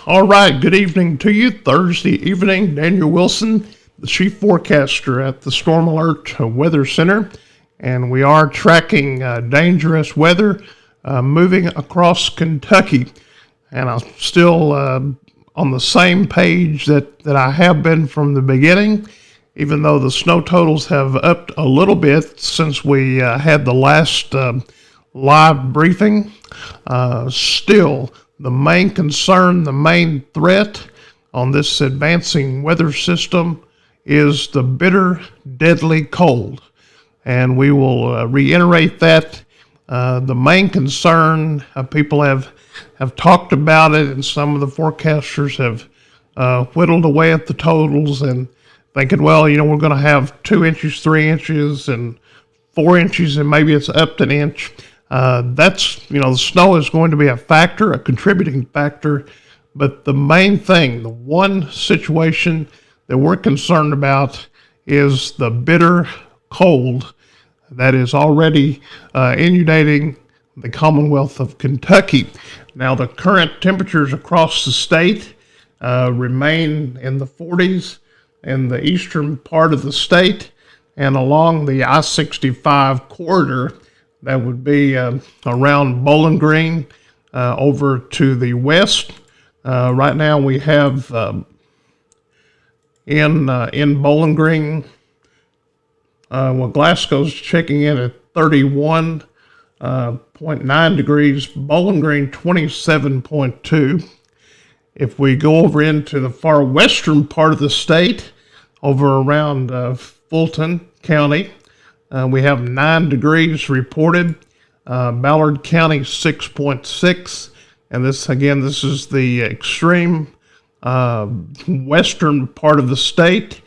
All right, good evening to you. Thursday evening, Daniel Wilson, the chief forecaster at the Storm Alert Weather Center, and we are tracking dangerous weather moving across Kentucky. And I'm still on the same page that I have been from the beginning, even though the snow totals have upped a little bit since we had the last live briefing. Still, the main concern, the main threat on this advancing weather system is the bitter, deadly cold. And we will reiterate that. The main concern, people have talked about it, and some of the forecasters have whittled away at the totals and thinking, well, we're going to have 2 inches, 3 inches, and 4 inches, and maybe it's up to an inch. That's, the snow is going to be a factor, a contributing factor, but the main thing, the one situation that we're concerned about is the bitter cold that is already inundating the Commonwealth of Kentucky. Now, the current temperatures across the state remain in the 40s in the eastern part of the state, and along the I-65 corridor, that would be around Bowling Green over to the west. Right now we have in Bowling Green, Glasgow's checking in at 31.9 degrees, Bowling Green 27.2. If we go over into the far western part of the state, over around Fulton County, we have 9 degrees reported. Ballard County 6.6, and this is the extreme western part of the state.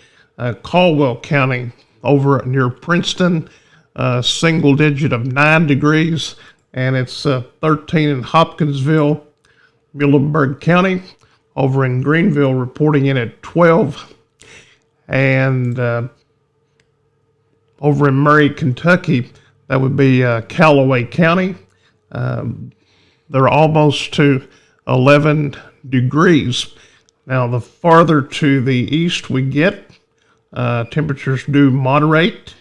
Caldwell County over near Princeton, single digit of 9 degrees, and it's 13 in Hopkinsville. Muhlenberg County over in Greenville reporting in at 12, and over in Murray, Kentucky, that would be Callaway County. They're almost to 11 degrees. Now, the farther to the east we get, temperatures do moderate.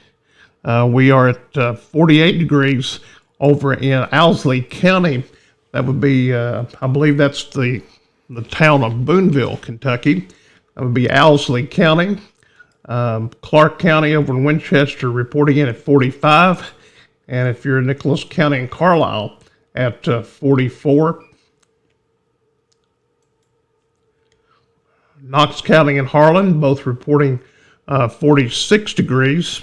We are at 48 degrees over in Owsley County. That would be, I believe that's the town of Boonville, Kentucky. That would be Owsley County. Clark County over in Winchester reporting in at 45, and if you're in Nicholas County and Carlisle at 44. Knox County and Harlan both reporting 46 degrees,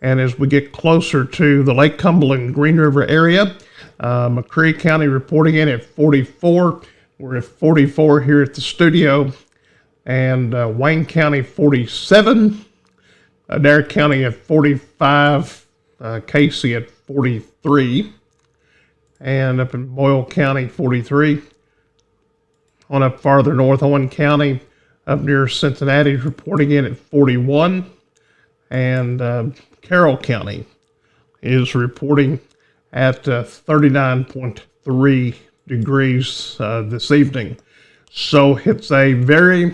and as we get closer to the Lake Cumberland Green River area, McCree County reporting in at 44. We're at 44 here at the studio. And Wayne County 47, Adair County at 45, Casey at 43, and up in Boyle County 43. On up farther north, Owen County up near Cincinnati is reporting in at 41, and Carroll County is reporting at 39.3 degrees this evening. So it's a very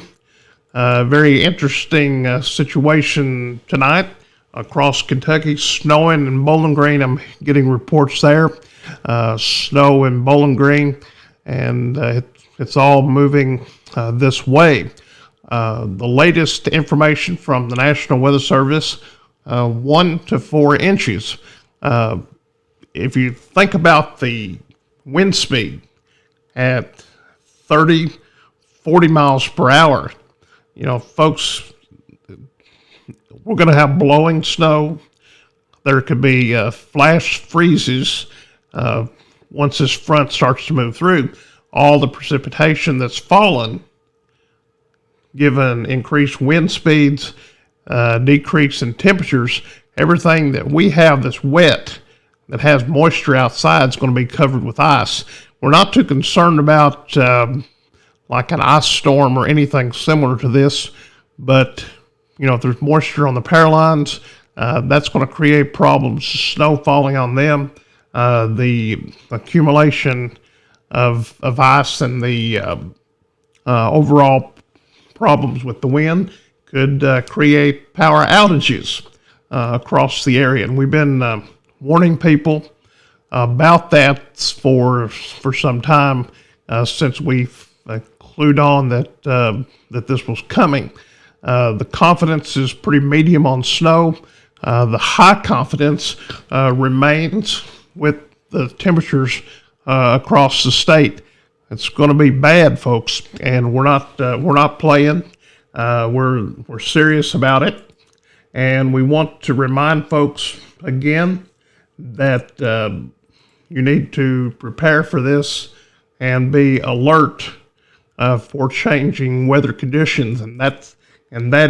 interesting situation tonight across Kentucky. Snowing in Bowling Green. I'm getting reports there. Snow in Bowling Green, and it's all moving this way. The latest information from the National Weather Service, 1 to 4 inches. If you think about the wind speed at 30, 40 miles per hour, folks, we're going to have blowing snow. There could be flash freezes once this front starts to move through. All the precipitation that's fallen given increased wind speeds, decrease in temperatures, everything that we have that's wet, that has moisture outside, is going to be covered with ice. We're not too concerned about like an ice storm or anything similar to this, but if there's moisture on the power lines, that's going to create problems. Snow falling on them, the accumulation of ice, and the overall problems with the wind could create power outages across the area. And we've been warning people about that for some time, since we've clued on that this was coming. The confidence is pretty medium on snow. The high confidence remains with the temperatures across the state. It's going to be bad, folks, and we're not playing. We're serious about it, and we want to remind folks again that you need to prepare for this and be alert for changing weather conditions, and that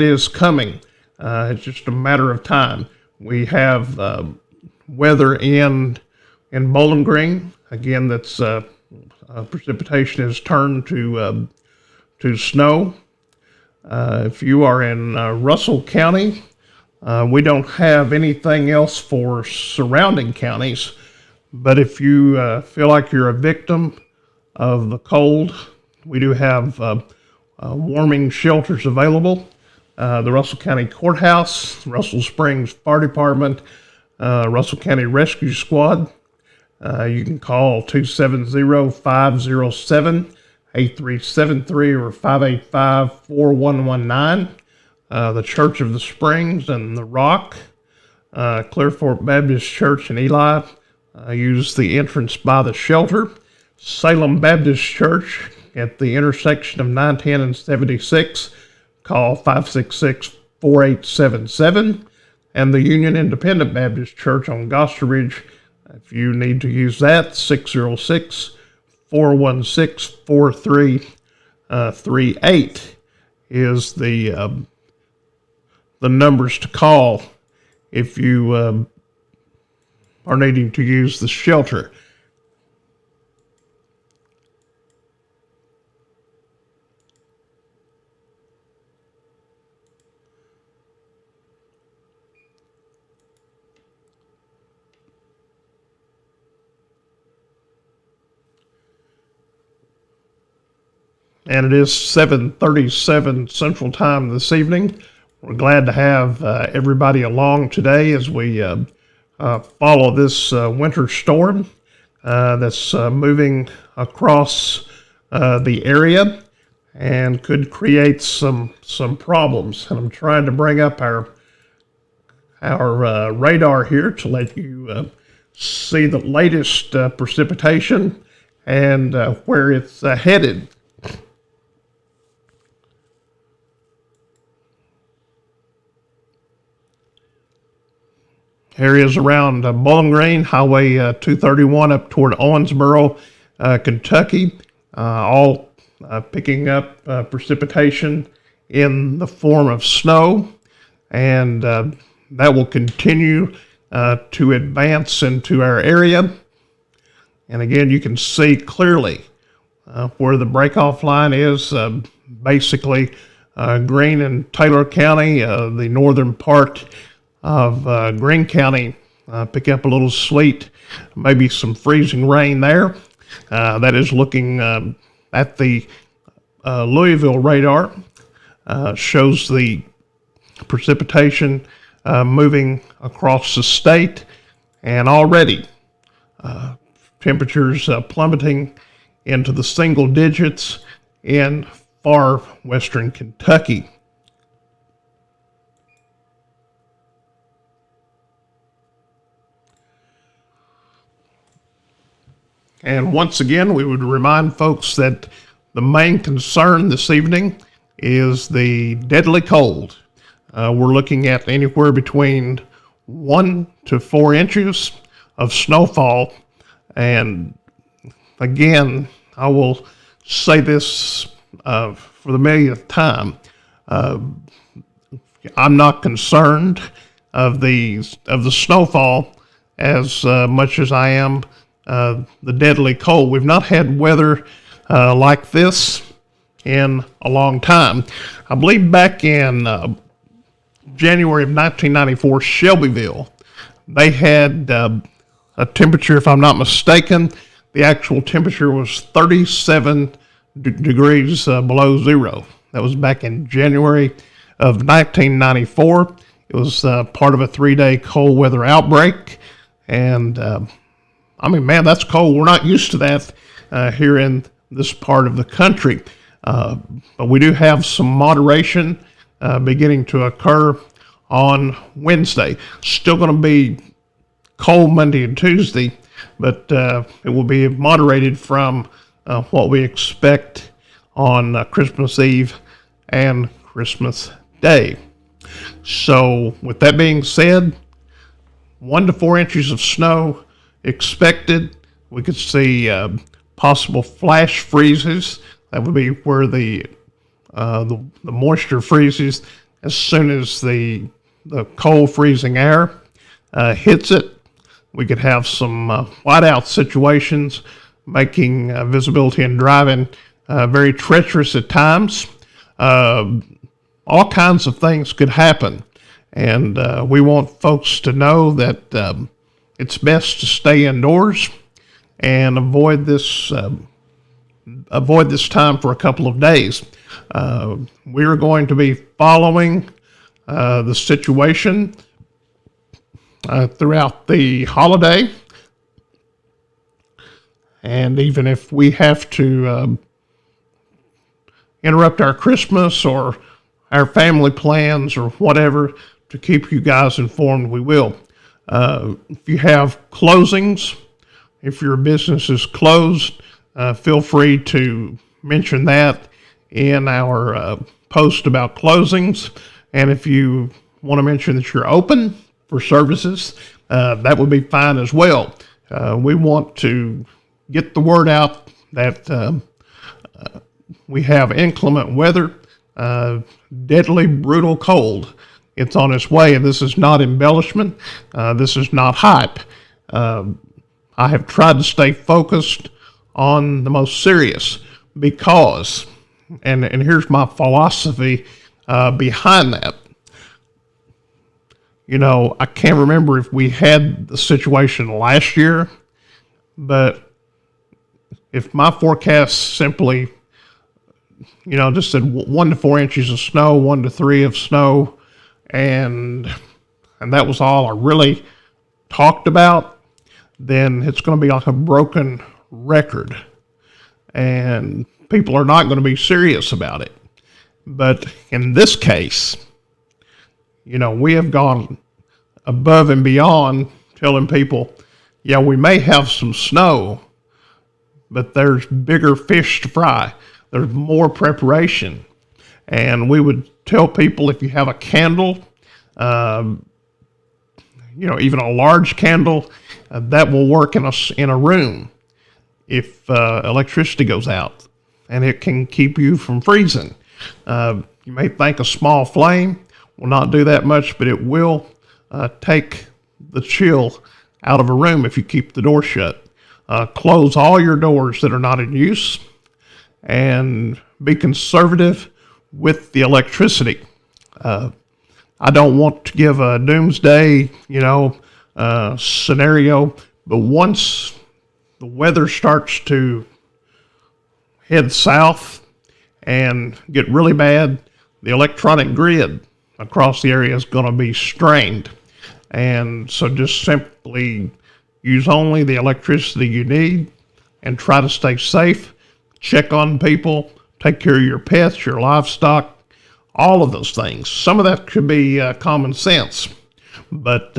is coming. It's just a matter of time. We have weather in Bowling Green again. That's precipitation has turned to snow. If you are in Russell County, we don't have anything else for surrounding counties. But if you feel like you're a victim of the cold, we do have warming shelters available. The Russell County Courthouse, Russell Springs Fire Department, Russell County Rescue Squad. You can call 270-507-8373 or 585-4119. The Church of the Springs and the Rock, Clearfork Baptist Church in Eli, use the entrance by the shelter. Salem Baptist Church at the intersection of 910 and 76, call 566-4877. And the Union Independent Baptist Church on Gosser Ridge, if you need to use that, 606-416-4338 is the numbers to call if you are needing to use the shelter. And it is 7:37 Central Time this evening. We're glad to have everybody along today as we follow this winter storm that's moving across the area and could create some problems. And I'm trying to bring up our radar here to let you see the latest precipitation and where it's headed. Areas around Bowling Green, Highway 231 up toward Owensboro, Kentucky, all picking up precipitation in the form of snow, and that will continue to advance into our area. And again, you can see clearly where the breakoff line is, basically Greene and Taylor County, the northern part of Greene County, pick up a little sleet, maybe some freezing rain there. That is looking at the Louisville radar, shows the precipitation moving across the state, and already temperatures plummeting into the single digits in far western Kentucky. And once again, we would remind folks that the main concern this evening is the deadly cold. We're looking at anywhere between 1 to 4 inches of snowfall. And again, I will say this for the millionth time. I'm not concerned of the snowfall as much as I am the deadly cold. We've not had weather like this in a long time. I believe back in January of 1994, Shelbyville, they had a temperature, if I'm not mistaken, the actual temperature was 37 degrees below zero. That was back in January of 1994. It was part of a 3-day cold weather outbreak. And I mean, man, that's cold. We're not used to that here in this part of the country. But we do have some moderation beginning to occur on Wednesday. Still going to be cold Monday and Tuesday, but it will be moderated from what we expect on Christmas Eve and Christmas Day. So with that being said, 1 to 4 inches of snow expected. We could see possible flash freezes. That would be where the moisture freezes as soon as the cold freezing air hits it. We could have some whiteout situations, making visibility and driving very treacherous at times. All kinds of things could happen, and we want folks to know that it's best to stay indoors and avoid this time for a couple of days. We're going to be following the situation throughout the holiday, and even if we have to interrupt our Christmas or our family plans or whatever to keep you guys informed, we will. If you have closings, if your business is closed, feel free to mention that in our post about closings. And if you want to mention that you're open for services, that would be fine as well. We want to get the word out that we have inclement weather, deadly, brutal cold. It's on its way, and this is not embellishment. This is not hype. I have tried to stay focused on the most serious because, and here's my philosophy behind that. You know, I can't remember if we had the situation last year, but if my forecast simply, you know, just said 1 to 4 inches of snow, 1 to 3 of snow, and that was all I really talked about, then it's going to be like a broken record, and people are not going to be serious about it. But in this case, you know, we have gone above and beyond telling people, yeah, we may have some snow, but there's bigger fish to fry. There's more preparation. And we would tell people, if you have a candle, you know, even a large candle, that will work in a room if electricity goes out, and it can keep you from freezing. You may think a small flame will not do that much, but it will take the chill out of a room if you keep the door shut. Close all your doors that are not in use, and be conservative with the electricity. I don't want to give a doomsday, scenario, but once the weather starts to head south and get really bad, the electronic grid across the area is going to be strained. And so just simply use only the electricity you need and try to stay safe. Check on people, take care of your pets, your livestock, all of those things. Some of that could be common sense, but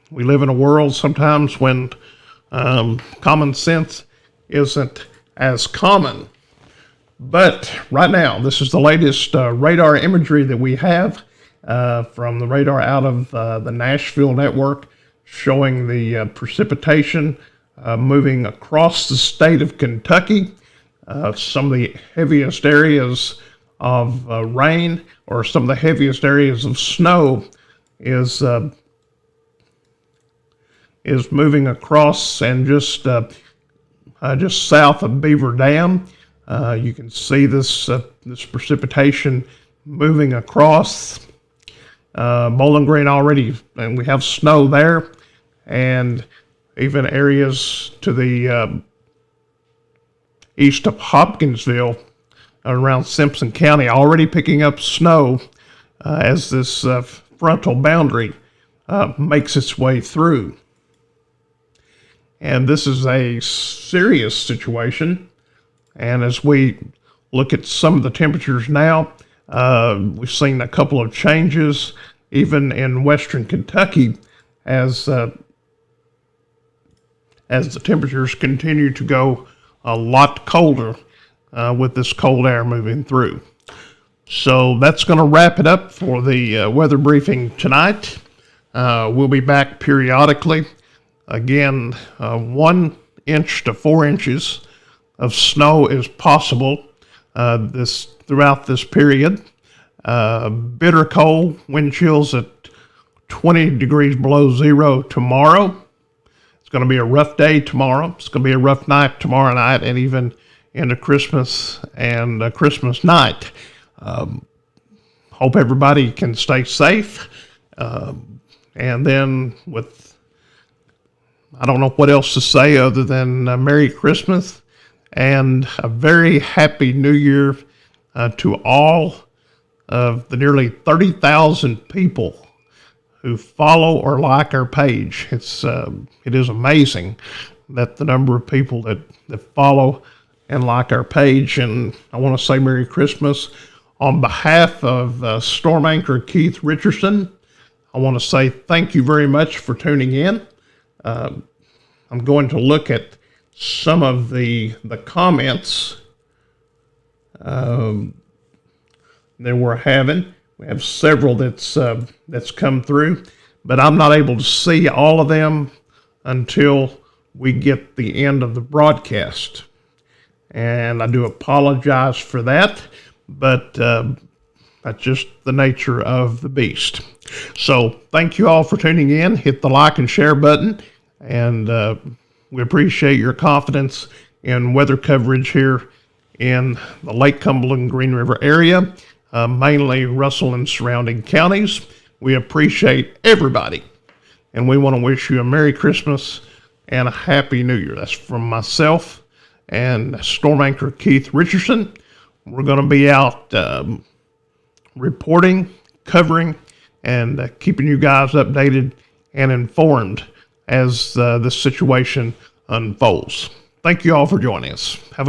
we live in a world sometimes when common sense isn't as common. But right now, this is the latest radar imagery that we have from the radar out of the Nashville network, showing the precipitation moving across the state of Kentucky. Some of the heaviest areas of rain or some of the heaviest areas of snow is moving across, and just south of Beaver Dam. You can see this precipitation moving across Bowling Green already, and we have snow there, and even areas to the east of Hopkinsville around Simpson County already picking up snow as this frontal boundary makes its way through. And this is a serious situation. And as we look at some of the temperatures now, we've seen a couple of changes even in western Kentucky as the temperatures continue to go a lot colder with this cold air moving through. So that's going to wrap it up for the weather briefing tonight. We'll be back periodically. Again, 1 inch to 4 inches of snow is possible throughout this period. Bitter cold, wind chills at 20 degrees below zero tomorrow. It's going to be a rough day tomorrow. It's going to be a rough night tomorrow night, and even into Christmas and Christmas night. Hope everybody can stay safe. And then I don't know what else to say other than Merry Christmas and a very Happy New Year to all of the nearly 30,000 people who follow or like our page. It is amazing that the number of people that follow and like our page. And I want to say Merry Christmas on behalf of Storm Anchor Keith Richardson. I want to say thank you very much for tuning in. I'm going to look at some of the comments that we're having. We have several that's come through, but I'm not able to see all of them until we get the end of the broadcast. And I do apologize for that, but that's just the nature of the beast. So thank you all for tuning in. Hit the like and share button, and we appreciate your confidence in weather coverage here in the Lake Cumberland Green River area, mainly Russell and surrounding counties. We appreciate everybody, and we want to wish you a Merry Christmas and a Happy New Year. That's from myself and Storm Anchor Keith Richardson. We're going to be out reporting, covering, and keeping you guys updated and informed as this situation unfolds. Thank you all for joining us. Have a